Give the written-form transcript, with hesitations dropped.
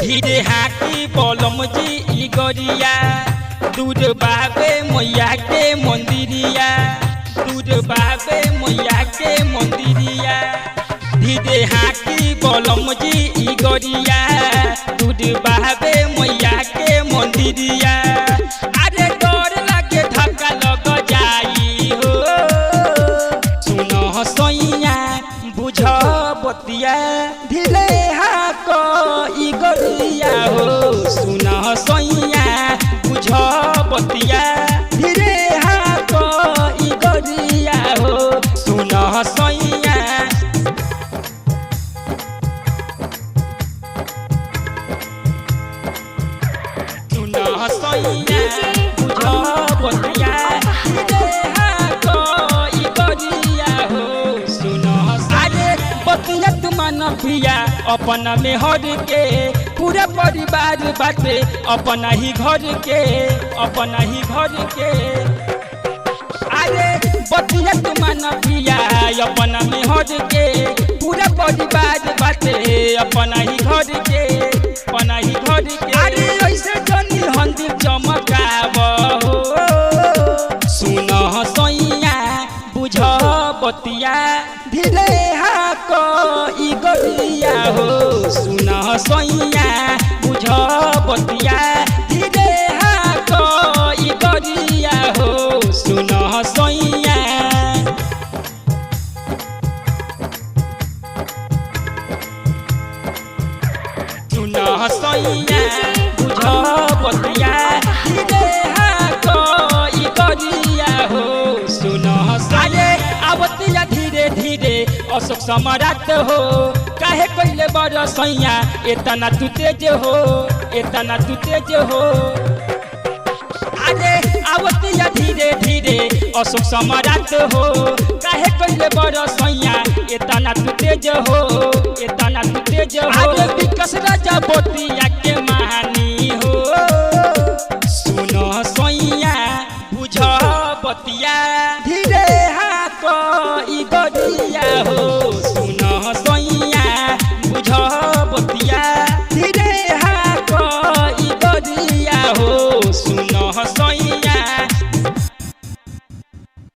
धीरे हाकी बोलम जी ई गरिया दूध बाबे मैया के मंदिरिया दूध बाबे मैया के मंदिरिया धीरे हाकी बोलम जी ई गरिया दूध बाबे मैया के मंदिरिया अरे डर लागे धक्का लग जाई हो सुनो सैया बुझ बतिया धीरे हाक ई गरिया हो सुनो सैया बुझ बतिया धीरे हाक ई गरिया हो सुनो सैया पिया अपना में हर के पूरा परिवार बाटे अपना ही घर के अपना ही घर के अरे बतिया तुमान पिया अपना में हर के पूरा परिवार बाटे अपना ही घर के अपना ही घर के अरे ऐसे जनी हंदिल चमकाव हो सुन सैया बुझ बतिया धीरे हाक ई गरिया हो सुन सैया बुझ बतिया धीरे हाक ई गरिया हो सुन सैया सुन सैया बुझ बतिया धीरे हाक ई गरिया हो सुन सैया आवतिया धीरे धीरे अशोक सम्राट हो काहे कइले बड़ सैया एतना तू तेज हो एतना तू तेज हो अरे आवतिया धीरे धीरे अशोक सम्राट हो काहे कइले बड़ सैया एतना तू तेज हो एतना तू तेज हो अरे विकास राजा बतिया के महानी हो सुनो सैया बुझ बतिया धीरे हाक ई गरिया हो